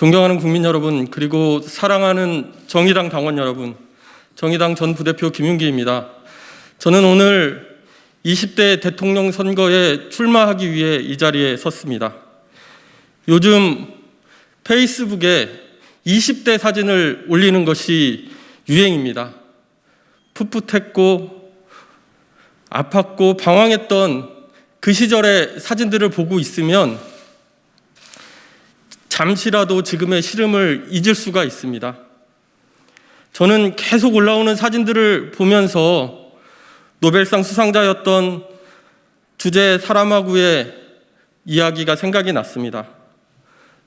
존경하는 국민 여러분, 그리고 사랑하는 정의당 당원 여러분, 정의당 전 부대표 김윤기입니다. 저는 오늘 20대 대통령 선거에 출마하기 위해 이 자리에 섰습니다. 요즘 페이스북에 20대 사진을 올리는 것이 유행입니다. 풋풋했고 아팠고 방황했던 그 시절의 사진들을 보고 있으면 잠시라도 지금의 시름을 잊을 수가 있습니다. 저는 계속 올라오는 사진들을 보면서 노벨상 수상자였던 주제 사라마구의 이야기가 생각이 났습니다.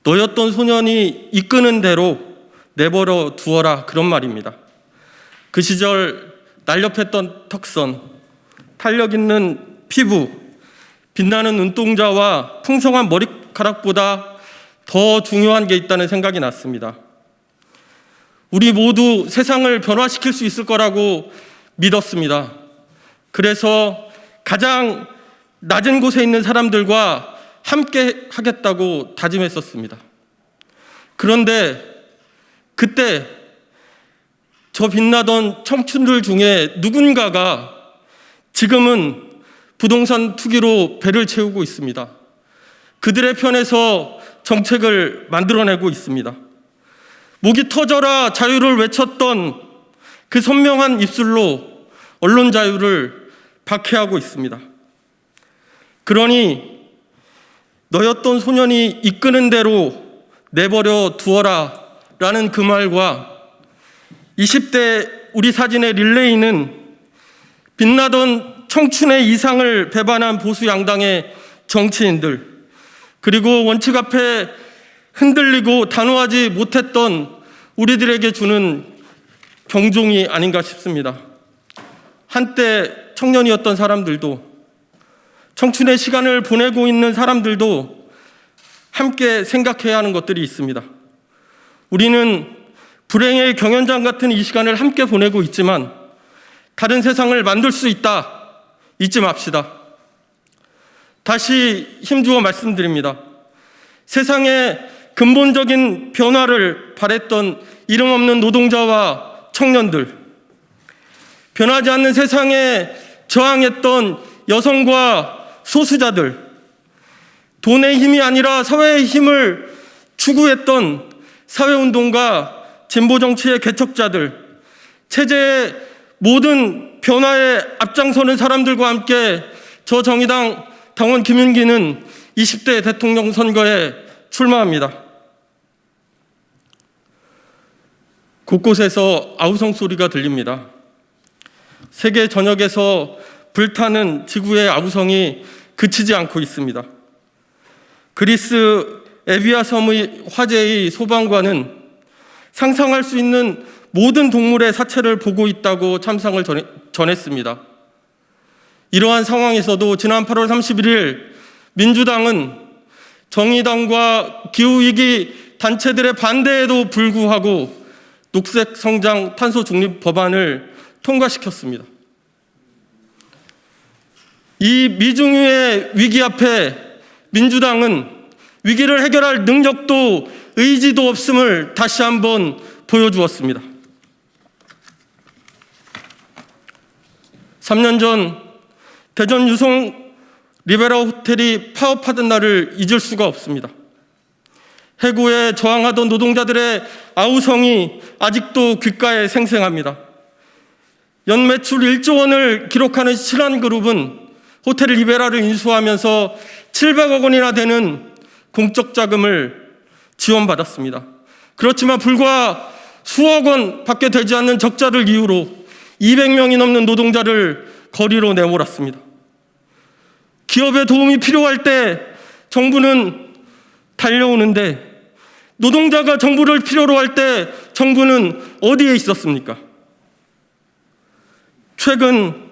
너였던 소년이 이끄는 대로 내버려 두어라, 그런 말입니다. 그 시절 날렵했던 턱선, 탄력 있는 피부, 빛나는 눈동자와 풍성한 머리카락보다 더 중요한 게 있다는 생각이 났습니다. 우리 모두 세상을 변화시킬 수 있을 거라고 믿었습니다. 그래서 가장 낮은 곳에 있는 사람들과 함께 하겠다고 다짐했었습니다. 그런데 그때 저 빛나던 청춘들 중에 누군가가 지금은 부동산 투기로 배를 채우고 있습니다. 그들의 편에서 정책을 만들어내고 있습니다. 목이 터져라 자유를 외쳤던 그 선명한 입술로 언론 자유를 박해하고 있습니다. 그러니 너였던 소년이 이끄는 대로 내버려 두어라 라는 그 말과 20대 우리 사진의 릴레이는 빛나던 청춘의 이상을 배반한 보수 양당의 정치인들, 그리고 원칙 앞에 흔들리고 단호하지 못했던 우리들에게 주는 경종이 아닌가 싶습니다. 한때 청년이었던 사람들도, 청춘의 시간을 보내고 있는 사람들도 함께 생각해야 하는 것들이 있습니다. 우리는 불행의 경연장 같은 이 시간을 함께 보내고 있지만 다른 세상을 만들 수 있다, 잊지 맙시다. 다시 힘주어 말씀드립니다. 세상의 근본적인 변화를 바랬던 이름 없는 노동자와 청년들, 변하지 않는 세상에 저항했던 여성과 소수자들, 돈의 힘이 아니라 사회의 힘을 추구했던 사회운동가 진보정치의 개척자들, 체제의 모든 변화에 앞장서는 사람들과 함께 저 정의당 당원 김윤기는 20대 대통령 선거에 출마합니다. 곳곳에서 아우성 소리가 들립니다. 세계 전역에서 불타는 지구의 아우성이 그치지 않고 있습니다. 그리스 에비아 섬의 화재의 소방관은 상상할 수 있는 모든 동물의 사체를 보고 있다고 참상을 전했습니다. 이러한 상황에서도 지난 8월 31일 민주당은 정의당과 기후위기 단체들의 반대에도 불구하고 녹색 성장 탄소 중립 법안을 통과시켰습니다. 이 미중유의 위기 앞에 민주당은 위기를 해결할 능력도 의지도 없음을 다시 한번 보여주었습니다. 3년 전 대전 유성 리베라 호텔이 파업하던 날을 잊을 수가 없습니다. 해고에 저항하던 노동자들의 아우성이 아직도 귓가에 생생합니다. 연매출 1조 원을 기록하는 신한그룹은 호텔 리베라를 인수하면서 700억 원이나 되는 공적 자금을 지원받았습니다. 그렇지만 불과 수억 원밖에 되지 않는 적자를 이유로 200명이 넘는 노동자를 거리로 내몰았습니다. 기업의 도움이 필요할 때 정부는 달려오는데 노동자가 정부를 필요로 할 때 정부는 어디에 있었습니까? 최근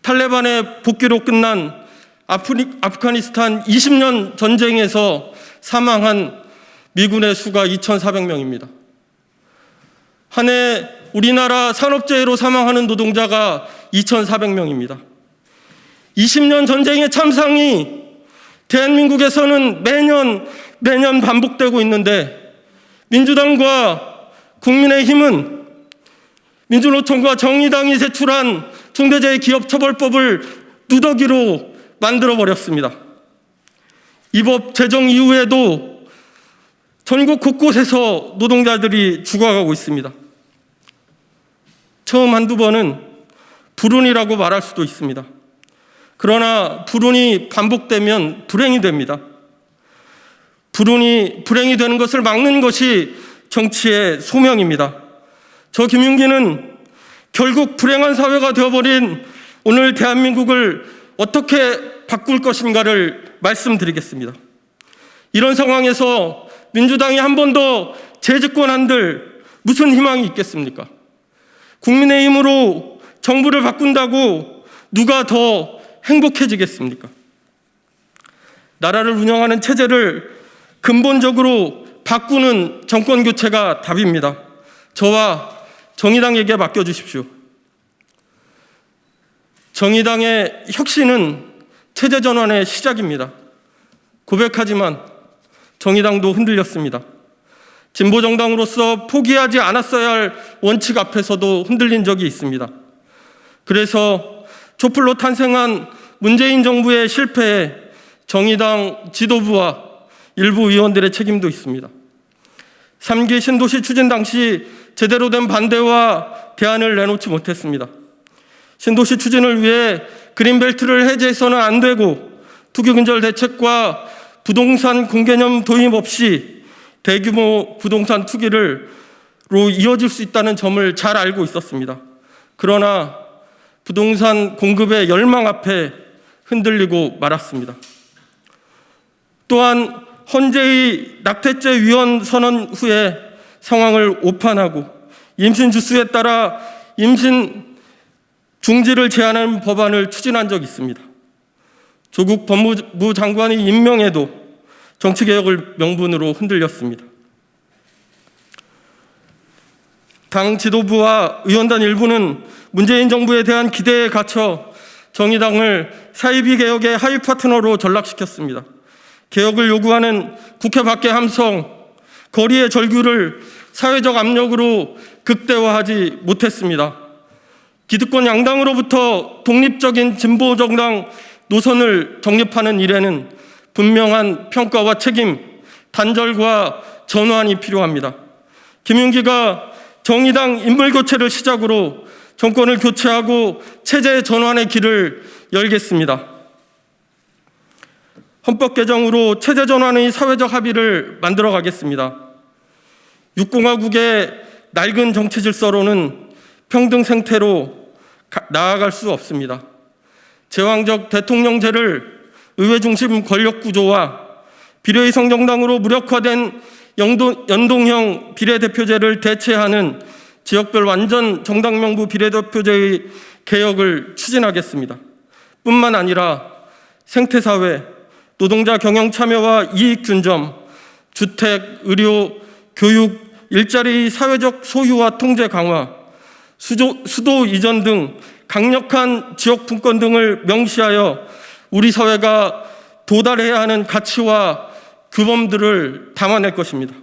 탈레반의 복귀로 끝난 아프가니스탄 20년 전쟁에서 사망한 미군의 수가 2,400명입니다. 한 해 우리나라 산업재해로 사망하는 노동자가 2,400명입니다. 20년 전쟁의 참상이 대한민국에서는 매년 반복되고 있는데 민주당과 국민의힘은 민주노총과 정의당이 제출한 중대재해기업처벌법을 누더기로 만들어버렸습니다. 이 법 제정 이후에도 전국 곳곳에서 노동자들이 죽어가고 있습니다. 처음 한두 번은 불운이라고 말할 수도 있습니다. 그러나 불운이 반복되면 불행이 됩니다. 불행이 되는 것을 막는 것이 정치의 소명입니다. 저 김윤기는 결국 불행한 사회가 되어버린 오늘 대한민국을 어떻게 바꿀 것인가를 말씀드리겠습니다. 이런 상황에서 민주당이 한 번 더 재집권한들 무슨 희망이 있겠습니까? 국민의힘으로 정부를 바꾼다고 누가 더 행복해지겠습니까? 나라를 운영하는 체제를 근본적으로 바꾸는 정권 교체가 답입니다. 저와 정의당에게 맡겨주십시오. 정의당의 혁신은 체제 전환의 시작입니다. 고백하지만 정의당도 흔들렸습니다. 진보정당으로서 포기하지 않았어야 할 원칙 앞에서도 흔들린 적이 있습니다. 그래서 촛불로 탄생한 문재인 정부의 실패에 정의당 지도부와 일부 의원들의 책임도 있습니다. 3기 신도시 추진 당시 제대로 된 반대와 대안을 내놓지 못했습니다. 신도시 추진을 위해 그린벨트를 해제해서는 안 되고 투기근절 대책과 부동산 공개념 도입 없이 대규모 부동산 투기로 이어질 수 있다는 점을 잘 알고 있었습니다. 그러나 부동산 공급의 열망 앞에 흔들리고 말았습니다. 또한 헌재의 낙태죄 위헌 선언 후에 상황을 오판하고 임신 주수에 따라 임신 중지를 제한하는 법안을 추진한 적이 있습니다. 조국 법무부 장관이 임명해도 정치개혁을 명분으로 흔들렸습니다. 당 지도부와 의원단 일부는 문재인 정부에 대한 기대에 갇혀 정의당을 사이비 개혁의 하위 파트너로 전락시켰습니다. 개혁을 요구하는 국회 밖의 함성, 거리의 절규를 사회적 압력으로 극대화하지 못했습니다. 기득권 양당으로부터 독립적인 진보정당 노선을 정립하는 일에는 분명한 평가와 책임, 단절과 전환이 필요합니다. 김윤기가 정의당 인물교체를 시작으로 정권을 교체하고 체제 전환의 길을 열겠습니다. 헌법 개정으로 체제 전환의 사회적 합의를 만들어 가겠습니다. 6공화국의 낡은 정치 질서로는 평등 생태로 나아갈 수 없습니다. 제왕적 대통령제를 의회 중심 권력 구조와 비례의석 정당으로 무력화된 연동형 비례대표제를 대체하는 지역별 완전 정당명부 비례대표제의 개혁을 추진하겠습니다. 뿐만 아니라 생태사회, 노동자 경영 참여와 이익 균점, 주택, 의료, 교육, 일자리 사회적 소유와 통제 강화, 수도 이전 등 강력한 지역 분권 등을 명시하여 우리 사회가 도달해야 하는 가치와 규범들을 담아낼 것입니다.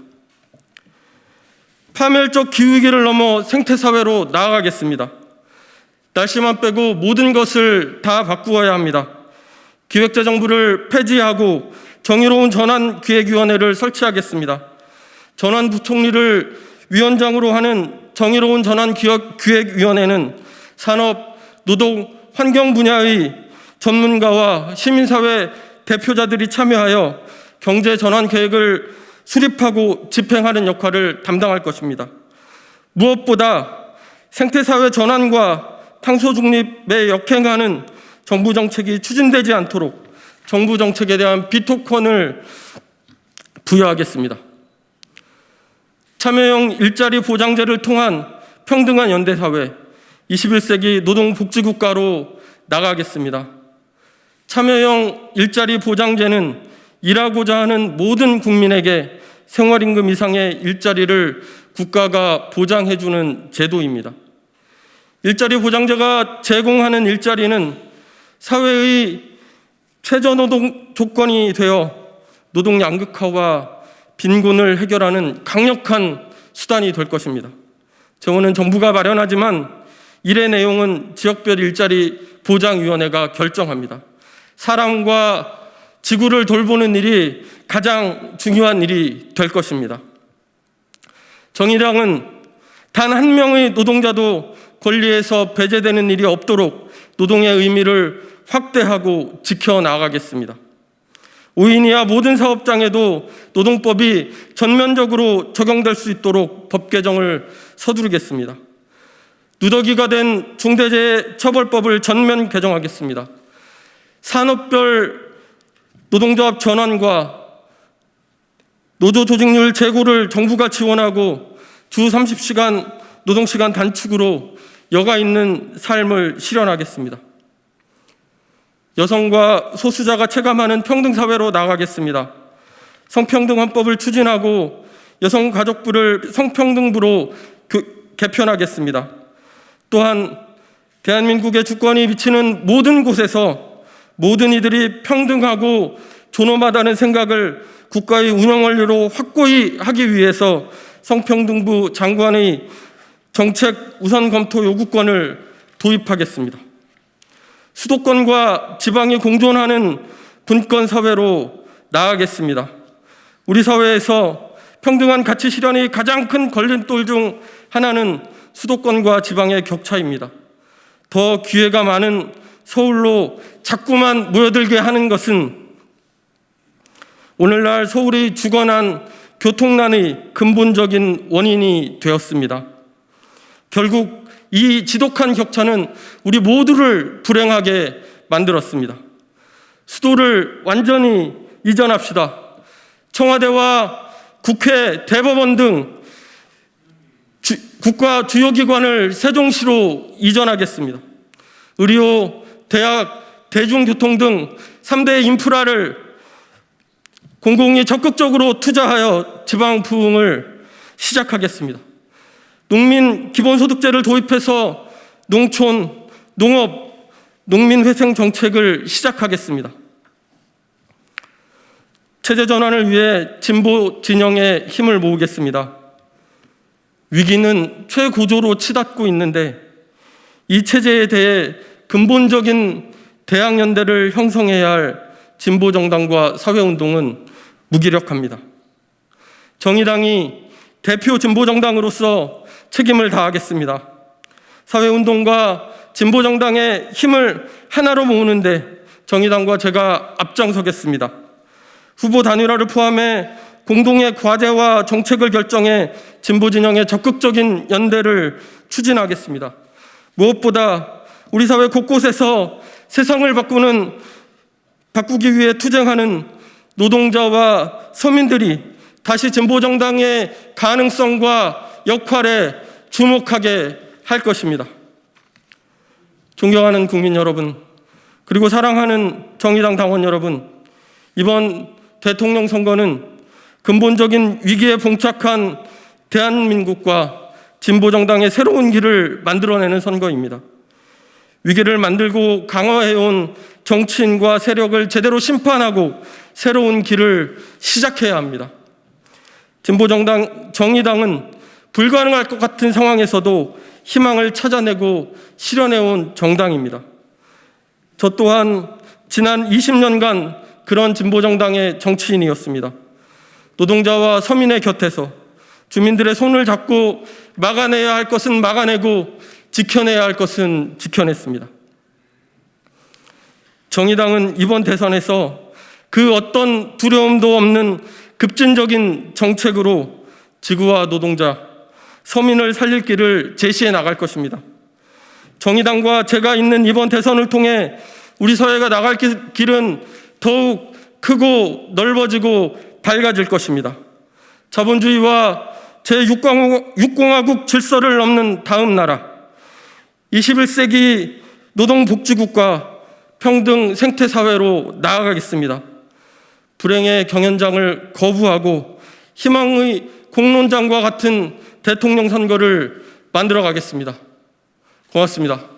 파멸적 기후위기를 넘어 생태사회로 나아가겠습니다. 날씨만 빼고 모든 것을 다 바꾸어야 합니다. 기획재정부를 폐지하고 정의로운 전환기획위원회를 설치하겠습니다. 전환부총리를 위원장으로 하는 정의로운 전환기획위원회는 산업, 노동, 환경 분야의 전문가와 시민사회 대표자들이 참여하여 경제전환계획을 수립하고 집행하는 역할을 담당할 것입니다. 무엇보다 생태사회 전환과 탄소 중립에 역행하는 정부 정책이 추진되지 않도록 정부 정책에 대한 비토권을 부여하겠습니다. 참여형 일자리 보장제를 통한 평등한 현대사회, 21세기 노동복지국가로 나가겠습니다. 참여형 일자리 보장제는 일하고자 하는 모든 국민에게 생활임금 이상의 일자리를 국가가 보장해주는 제도입니다. 일자리 보장제가 제공하는 일자리는 사회의 최저노동 조건이 되어 노동 양극화와 빈곤을 해결하는 강력한 수단이 될 것입니다. 재원은 정부가 마련하지만 일의 내용은 지역별 일자리 보장위원회가 결정합니다. 사람과 지구를 돌보는 일이 가장 중요한 일이 될 것입니다. 정의당은 단 한 명의 노동자도 권리에서 배제되는 일이 없도록 노동의 의미를 확대하고 지켜나가겠습니다. 5인 이하 모든 사업장에도 노동법이 전면적으로 적용될 수 있도록 법 개정을 서두르겠습니다. 누더기가 된 중대재해처벌법을 전면 개정하겠습니다. 산업별 노동조합 전환과 노조 조직률 제고를 정부가 지원하고 주 30시간 노동시간 단축으로 여가 있는 삶을 실현하겠습니다. 여성과 소수자가 체감하는 평등사회로 나아가겠습니다. 성평등헌법을 추진하고 여성가족부를 성평등부로 개편하겠습니다. 또한 대한민국의 주권이 미치는 모든 곳에서 모든 이들이 평등하고 존엄하다는 생각을 국가의 운영 원리로 확고히 하기 위해서 성평등부 장관의 정책 우선 검토 요구권을 도입하겠습니다. 수도권과 지방이 공존하는 분권 사회로 나아가겠습니다. 우리 사회에서 평등한 가치 실현의 가장 큰 걸림돌 중 하나는 수도권과 지방의 격차입니다. 더 기회가 많은 서울로 자꾸만 모여들게 하는 것은 오늘날 서울이 죽어난 교통난의 근본적인 원인이 되었습니다. 결국 이 지독한 격차는 우리 모두를 불행하게 만들었습니다. 수도를 완전히 이전합시다. 청와대와 국회, 대법원 등 국가 주요 기관을 세종시로 이전하겠습니다. 의료, 대학, 대중교통 등 3대 인프라를 공공이 적극적으로 투자하여 지방 부흥을 시작하겠습니다. 농민 기본소득제를 도입해서 농촌, 농업, 농민회생 정책을 시작하겠습니다. 체제 전환을 위해 진보 진영의 힘을 모으겠습니다. 위기는 최고조로 치닫고 있는데 이 체제에 대해 근본적인 대항연대를 형성해야 할 진보정당과 사회운동은 무기력합니다. 정의당이 대표 진보정당으로서 책임을 다하겠습니다. 사회운동과 진보정당의 힘을 하나로 모으는데 정의당과 제가 앞장서겠습니다. 후보 단일화를 포함해 공동의 과제와 정책을 결정해 진보진영의 적극적인 연대를 추진하겠습니다. 무엇보다 우리 사회 곳곳에서 세상을 바꾸기 위해 투쟁하는 노동자와 서민들이 다시 진보정당의 가능성과 역할에 주목하게 할 것입니다. 존경하는 국민 여러분, 그리고 사랑하는 정의당 당원 여러분, 이번 대통령 선거는 근본적인 위기에 봉착한 대한민국과 진보정당의 새로운 길을 만들어내는 선거입니다. 위기를 만들고 강화해온 정치인과 세력을 제대로 심판하고 새로운 길을 시작해야 합니다. 진보정당, 정의당은 불가능할 것 같은 상황에서도 희망을 찾아내고 실현해온 정당입니다. 저 또한 지난 20년간 그런 진보정당의 정치인이었습니다. 노동자와 서민의 곁에서 주민들의 손을 잡고 막아내야 할 것은 막아내고 지켜내야 할 것은 지켜냈습니다. 정의당은 이번 대선에서 그 어떤 두려움도 없는 급진적인 정책으로 지구와 노동자, 서민을 살릴 길을 제시해 나갈 것입니다. 정의당과 제가 있는 이번 대선을 통해 우리 사회가 나갈 길은 더욱 크고 넓어지고 밝아질 것입니다. 자본주의와 제6공화국 질서를 넘는 다음 나라, 21세기 노동복지국가 평등 생태사회로 나아가겠습니다. 불행의 경연장을 거부하고 희망의 공론장과 같은 대통령 선거를 만들어 가겠습니다. 고맙습니다.